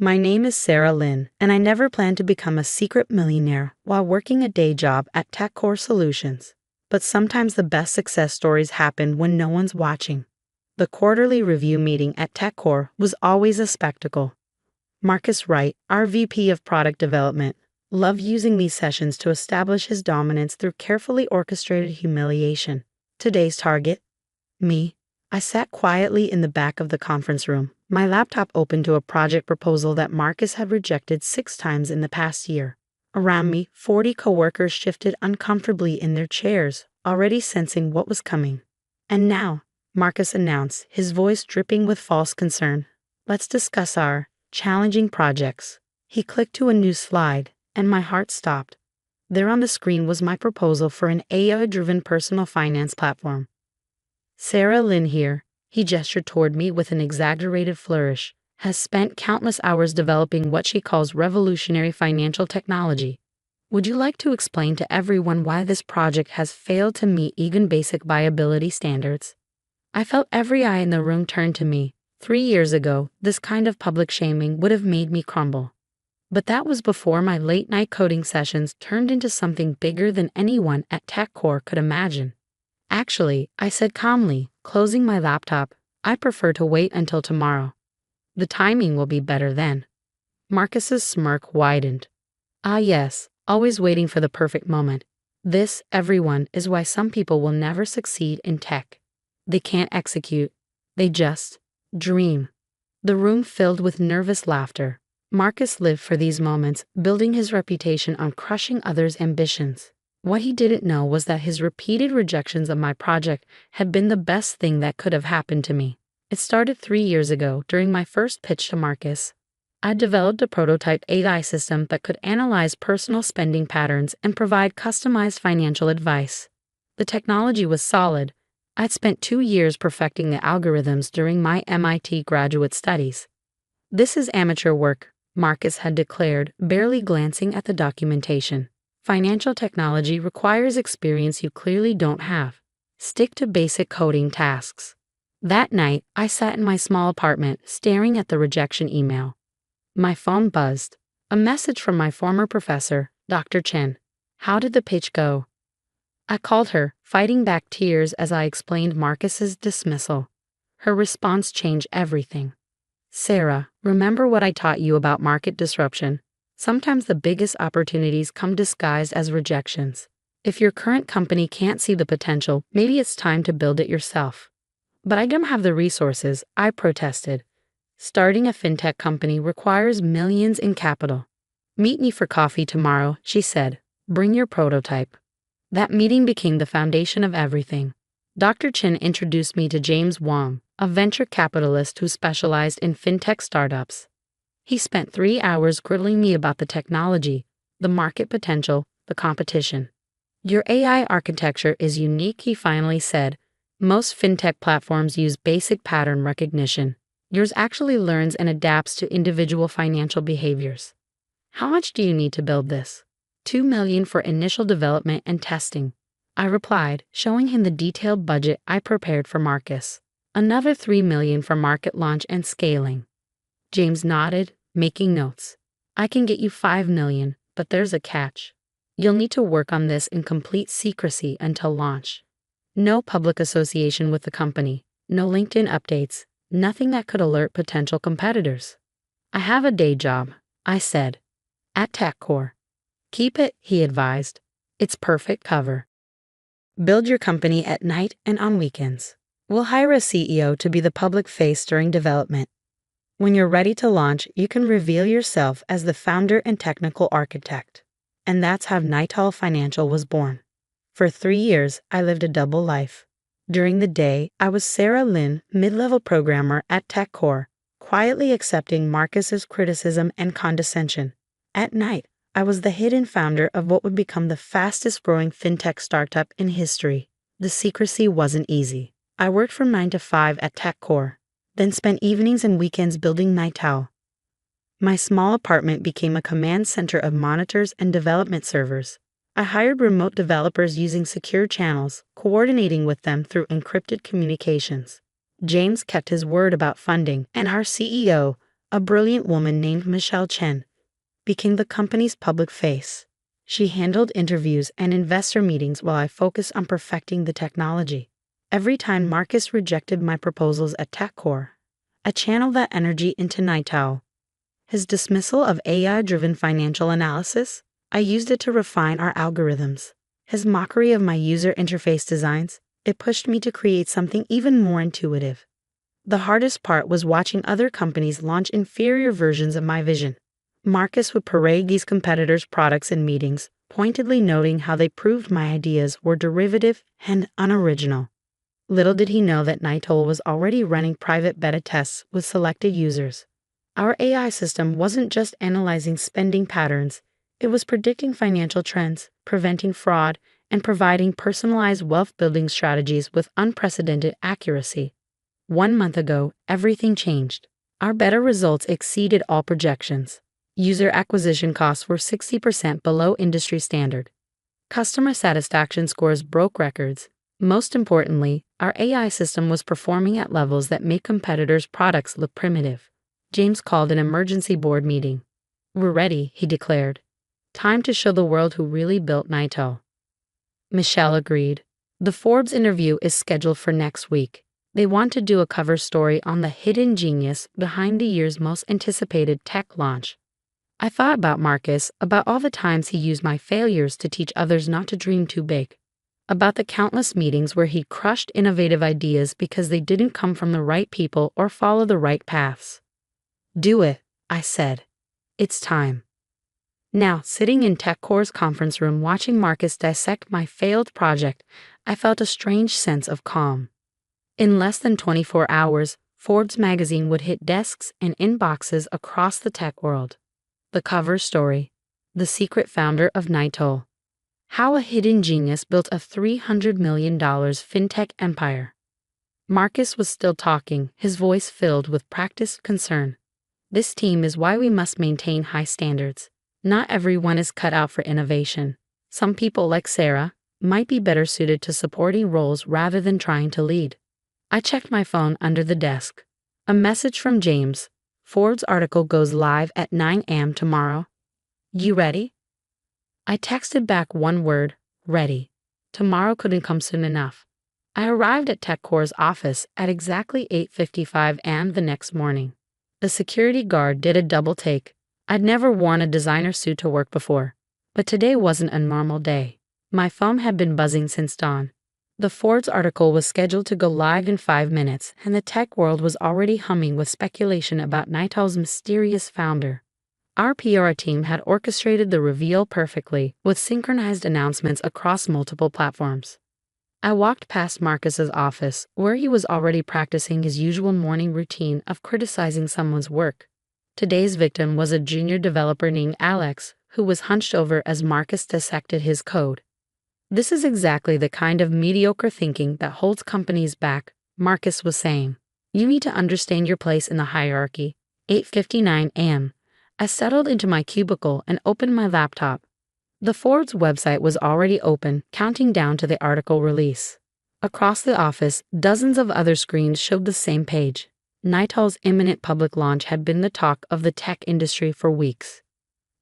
My name is Sarah Lynn, and I never planned to become a secret millionaire while working a day job at TechCore Solutions. But sometimes the best success stories happen when no one's watching. The quarterly review meeting at TechCore was always a spectacle. Marcus Wright, our VP of Product Development, loved using these sessions to establish his dominance through carefully orchestrated humiliation. Today's target? Me. I sat quietly in the back of the conference room, my laptop open to a project proposal that Marcus had rejected 6 times in the past year. Around me, 40 coworkers shifted uncomfortably in their chairs, already sensing what was coming. And now, Marcus announced, his voice dripping with false concern, let's discuss our challenging projects. He clicked to a new slide, and my heart stopped. There on the screen was my proposal for an AI-driven personal finance platform. Sarah Lynn here, he gestured toward me with an exaggerated flourish, has spent countless hours developing what she calls revolutionary financial technology. Would you like to explain to everyone why this project has failed to meet even basic viability standards? I felt every eye in the room turn to me. 3 years ago, this kind of public shaming would have made me crumble. But that was before my late-night coding sessions turned into something bigger than anyone at TechCore could imagine. Actually, I said calmly, closing my laptop, I prefer to wait until tomorrow. The timing will be better then. Marcus's smirk widened. Ah yes, always waiting for the perfect moment. This, everyone, is why some people will never succeed in tech. They can't execute. They just dream. The room filled with nervous laughter. Marcus lived for these moments, building his reputation on crushing others' ambitions. What he didn't know was that his repeated rejections of my project had been the best thing that could have happened to me. It started 3 years ago during my first pitch to Marcus. I developed a prototype AI system that could analyze personal spending patterns and provide customized financial advice. The technology was solid. I'd spent 2 years perfecting the algorithms during my MIT graduate studies. This is amateur work, Marcus had declared, barely glancing at the documentation. Financial technology requires experience you clearly don't have. Stick to basic coding tasks. That night, I sat in my small apartment, staring at the rejection email. My phone buzzed. A message from my former professor, Dr. Chen. How did the pitch go? I called her, fighting back tears as I explained Marcus's dismissal. Her response changed everything. Sarah, remember what I taught you about market disruption? Sometimes the biggest opportunities come disguised as rejections. If your current company can't see the potential, maybe it's time to build it yourself. But I don't have the resources, I protested. Starting a fintech company requires millions in capital. Meet me for coffee tomorrow, she said. Bring your prototype. That meeting became the foundation of everything. Dr. Chen introduced me to James Wang, a venture capitalist who specialized in fintech startups. He spent 3 hours grilling me about the technology, the market potential, the competition. Your AI architecture is unique, he finally said. Most fintech platforms use basic pattern recognition. Yours actually learns and adapts to individual financial behaviors. How much do you need to build this? $2 million for initial development and testing, I replied, showing him the detailed budget I prepared for Marcus. Another $3 million for market launch and scaling. James nodded, making notes. I can get you $5 million, but there's a catch. You'll need to work on this in complete secrecy until launch. No public association with the company, no LinkedIn updates, nothing that could alert potential competitors. I have a day job, I said. At TechCore. Keep it, he advised. It's perfect cover. Build your company at night and on weekends. We'll hire a CEO to be the public face during development. When you're ready to launch, you can reveal yourself as the founder and technical architect. And that's how Nighthall Financial was born. For 3 years, I lived a double life. During the day, I was Sarah Lynn, mid-level programmer at TechCore, quietly accepting Marcus's criticism and condescension. At night, I was the hidden founder of what would become the fastest-growing fintech startup in history. The secrecy wasn't easy. I worked from 9 to 5 at TechCore, then spent evenings and weekends building Nighthall. My small apartment became a command center of monitors and development servers. I hired remote developers using secure channels, coordinating with them through encrypted communications. James kept his word about funding, and our CEO, a brilliant woman named Michelle Chen, became the company's public face. She handled interviews and investor meetings while I focused on perfecting the technology. Every time Marcus rejected my proposals at TechCore, I channeled that energy into Nightowl. His dismissal of AI-driven financial analysis, I used it to refine our algorithms. His mockery of my user interface designs, it pushed me to create something even more intuitive. The hardest part was watching other companies launch inferior versions of my vision. Marcus would parade these competitors' products in meetings, pointedly noting how they proved my ideas were derivative and unoriginal. Little did he know that Nightowl was already running private beta tests with selected users. Our AI system wasn't just analyzing spending patterns, it was predicting financial trends, preventing fraud, and providing personalized wealth-building strategies with unprecedented accuracy. 1 month ago, everything changed. Our better results exceeded all projections. User acquisition costs were 60% below industry standard. Customer satisfaction scores broke records. Most importantly, our AI system was performing at levels that made competitors' products look primitive. James called an emergency board meeting. "We're ready," he declared. "Time to show the world who really built Nightowl." Michelle agreed. The Forbes interview is scheduled for next week. They want to do a cover story on the hidden genius behind the year's most anticipated tech launch. I thought about Marcus, about all the times he used my failures to teach others not to dream too big, about the countless meetings where he crushed innovative ideas because they didn't come from the right people or follow the right paths. "Do it," I said. "It's time." Now, sitting in TechCore's conference room watching Marcus dissect my failed project, I felt a strange sense of calm. In less than 24 hours, Forbes magazine would hit desks and inboxes across the tech world. The cover story: the secret founder of Nightowl. How a hidden genius built a $300 million fintech empire. Marcus was still talking, his voice filled with practiced concern. "This team is why we must maintain high standards. Not everyone is cut out for innovation. Some people, like Sarah, might be better suited to supporting roles rather than trying to lead." I checked my phone under the desk. A message from James. "Forbes article goes live at 9 a.m. tomorrow. You ready?" I texted back one word: ready. Tomorrow couldn't come soon enough. I arrived at TechCore's office at exactly 8:55 a.m. the next morning. The security guard did a double take. I'd never worn a designer suit to work before, but today wasn't a normal day. My phone had been buzzing since dawn. The Forbes article was scheduled to go live in 5 minutes, and the tech world was already humming with speculation about Nightowl's mysterious founder. Our PR team had orchestrated the reveal perfectly, with synchronized announcements across multiple platforms. I walked past Marcus's office, where he was already practicing his usual morning routine of criticizing someone's work. Today's victim was a junior developer named Alex, who was hunched over as Marcus dissected his code. "This is exactly the kind of mediocre thinking that holds companies back," Marcus was saying. "You need to understand your place in the hierarchy." 8:59 a.m. I settled into my cubicle and opened my laptop. The Forbes website was already open, counting down to the article release. Across the office, dozens of other screens showed the same page. Nightowl's imminent public launch had been the talk of the tech industry for weeks.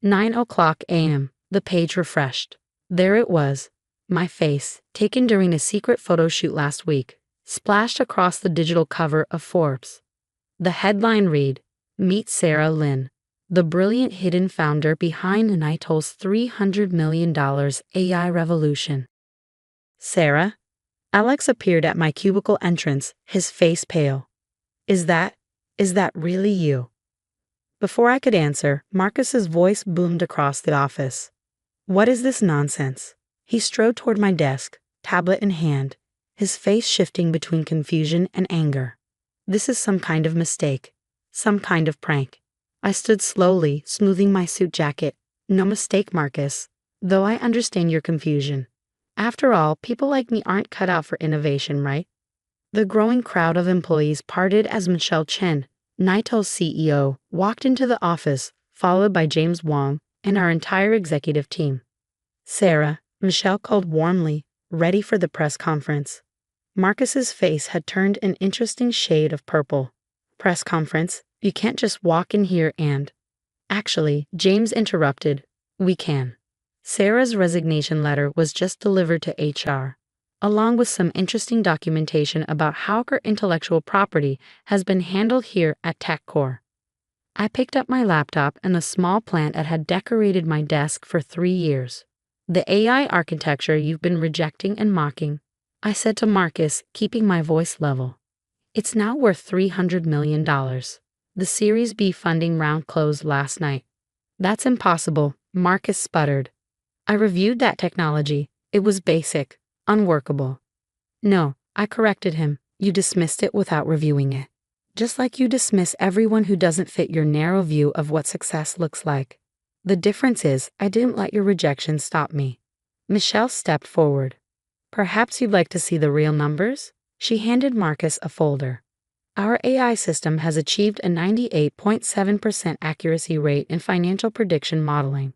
9:00 a.m. The page refreshed. There it was. My face, taken during a secret photo shoot last week, splashed across the digital cover of Forbes. The headline read, "Meet Sarah Lin, the brilliant hidden founder behind Nightowl's $300 million AI revolution." "Sarah?" Alex appeared at my cubicle entrance, his face pale. Is that really you?" Before I could answer, Marcus's voice boomed across the office. "What is this nonsense?" He strode toward my desk, tablet in hand, his face shifting between confusion and anger. "This is some kind of mistake. Some kind of prank." I stood slowly, smoothing my suit jacket. "No mistake, Marcus. Though I understand your confusion. After all, people like me aren't cut out for innovation, right?" The growing crowd of employees parted as Michelle Chen, Nightowl's CEO, walked into the office, followed by James Wong and our entire executive team. "Sarah," Michelle called warmly, ready for the press conference. Marcus's face had turned an interesting shade of purple. "Press conference? You can't just walk in here and... Actually, James interrupted. We can. Sarah's resignation letter was just delivered to HR, along with some interesting documentation about how her intellectual property has been handled here at TechCore. I picked up my laptop and the small plant that had decorated my desk for 3 years. The AI architecture you've been rejecting and mocking, I said to Marcus, keeping my voice level. It's now worth $300 million. The Series B funding round closed last night. That's impossible, Marcus sputtered. I reviewed that technology. It was basic, unworkable. No, I corrected him. You dismissed it without reviewing it. Just like you dismiss everyone who doesn't fit your narrow view of what success looks like. The difference is, I didn't let your rejection stop me. Michelle stepped forward. Perhaps you'd like to see the real numbers? She handed Marcus a folder. Our AI system has achieved a 98.7% accuracy rate in financial prediction modeling.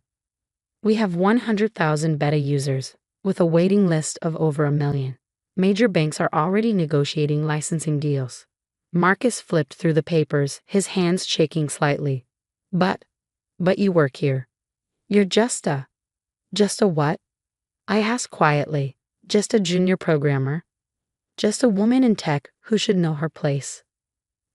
We have 100,000 beta users, with a waiting list of over 1 million. Major banks are already negotiating licensing deals. Marcus flipped through the papers, his hands shaking slightly. But you work here. You're just a what? I asked quietly. Just a junior programmer. Just a woman in tech who should know her place.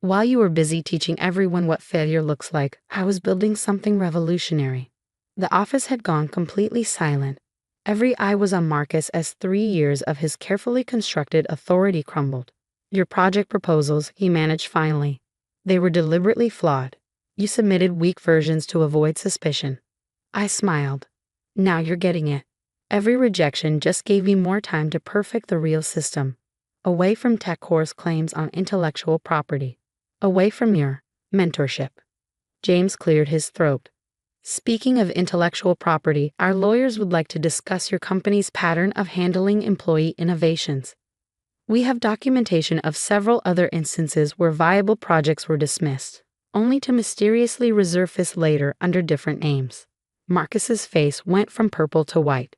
While you were busy teaching everyone what failure looks like, I was building something revolutionary. The office had gone completely silent. Every eye was on Marcus as 3 years of his carefully constructed authority crumbled. Your project proposals, he managed finally. They were deliberately flawed. You submitted weak versions to avoid suspicion. I smiled. Now you're getting it. Every rejection just gave me more time to perfect the real system. Away from TechCore's claims on intellectual property. Away from your mentorship. James cleared his throat. Speaking of intellectual property, our lawyers would like to discuss your company's pattern of handling employee innovations. We have documentation of several other instances where viable projects were dismissed, only to mysteriously resurface later under different names. Marcus's face went from purple to white.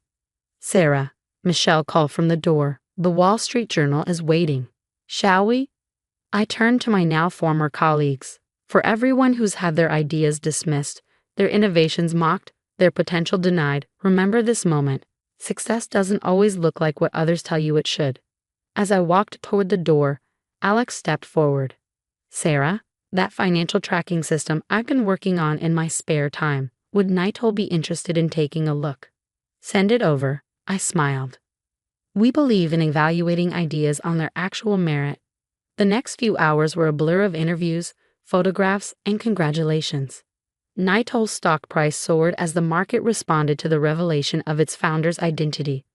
Sarah, Michelle called from the door. The Wall Street Journal is waiting. Shall we? I turned to my now former colleagues. For everyone who's had their ideas dismissed, their innovations mocked, their potential denied, remember this moment. Success doesn't always look like what others tell you it should. As I walked toward the door, Alex stepped forward. Sarah, that financial tracking system I've been working on in my spare time, would Nighthold be interested in taking a look? Send it over, I smiled. We believe in evaluating ideas on their actual merit. The next few hours were a blur of interviews, photographs, and congratulations. Nighthold's stock price soared as the market responded to the revelation of its founder's identity.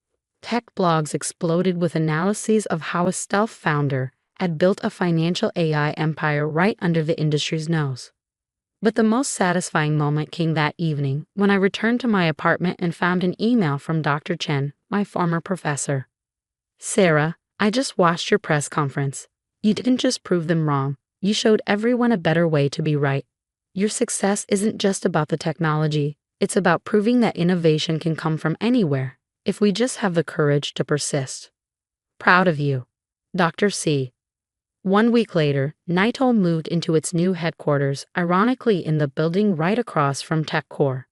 Tech blogs exploded with analyses of how a stealth founder had built a financial AI empire right under the industry's nose. But the most satisfying moment came that evening when I returned to my apartment and found an email from Dr. Chen, my former professor. Sarah, I just watched your press conference. You didn't just prove them wrong, you showed everyone a better way to be right. Your success isn't just about the technology, it's about proving that innovation can come from anywhere, if we just have the courage to persist. Proud of you. Dr. C. 1 week later, Nighthold moved into its new headquarters, ironically in the building right across from TechCore.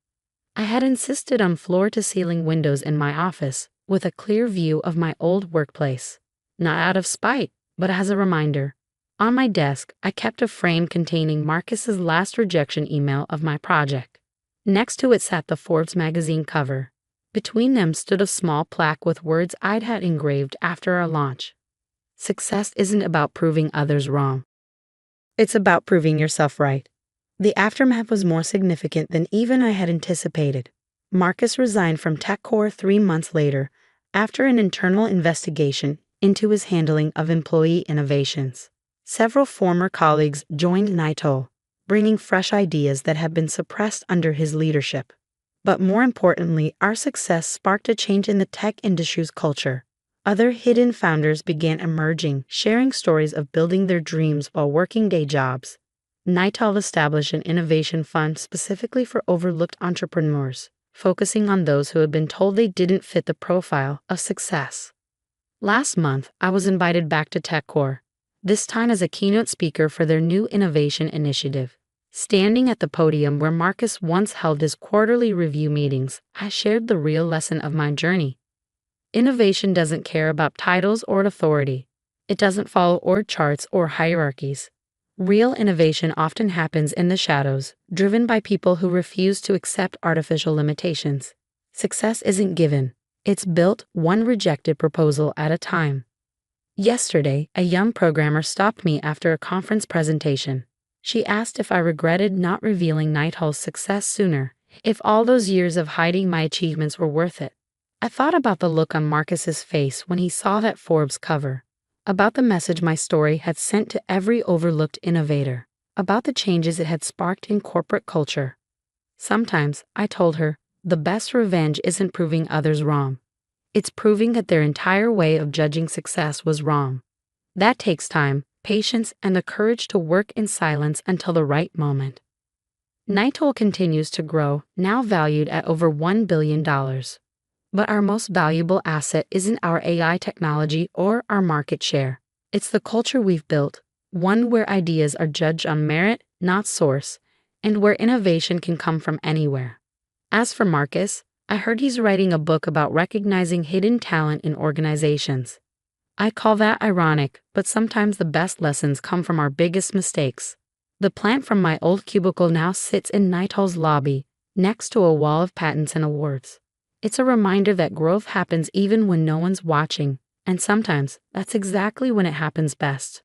I had insisted on floor-to-ceiling windows in my office, with a clear view of my old workplace. Not out of spite, but as a reminder. On my desk, I kept a frame containing Marcus's last rejection email of my project. Next to it sat the Forbes magazine cover. Between them stood a small plaque with words I'd had engraved after our launch. Success isn't about proving others wrong. It's about proving yourself right. The aftermath was more significant than even I had anticipated. Marcus resigned from TechCore 3 months later, after an internal investigation into his handling of employee innovations. Several former colleagues joined Nighthold, bringing fresh ideas that had been suppressed under his leadership. But more importantly, our success sparked a change in the tech industry's culture. Other hidden founders began emerging, sharing stories of building their dreams while working day jobs. Nighthold established an innovation fund specifically for overlooked entrepreneurs, focusing on those who had been told they didn't fit the profile of success. Last month, I was invited back to TechCore. this time as a keynote speaker for their new innovation initiative. Standing at the podium where Marcus once held his quarterly review meetings, I shared the real lesson of my journey. Innovation doesn't care about titles or authority. It doesn't follow org charts or hierarchies. Real innovation often happens in the shadows, driven by people who refuse to accept artificial limitations. Success isn't given. It's built one rejected proposal at a time. Yesterday, a young programmer stopped me after a conference presentation. She asked if I regretted not revealing Nighthall's success sooner, if all those years of hiding my achievements were worth it. I thought about the look on Marcus's face when he saw that Forbes cover, about the message my story had sent to every overlooked innovator, about the changes it had sparked in corporate culture. Sometimes, I told her, the best revenge isn't proving others wrong. It's proving that their entire way of judging success was wrong. That takes time, patience, and the courage to work in silence until the right moment. Nighthall continues to grow, now valued at over $1 billion. But our most valuable asset isn't our AI technology or our market share. It's the culture we've built, one where ideas are judged on merit, not source, and where innovation can come from anywhere. As for Marcus, I heard he's writing a book about recognizing hidden talent in organizations. I call that ironic, but sometimes the best lessons come from our biggest mistakes. The plant from my old cubicle now sits in Nighthall's lobby, next to a wall of patents and awards. It's a reminder that growth happens even when no one's watching, and sometimes that's exactly when it happens best.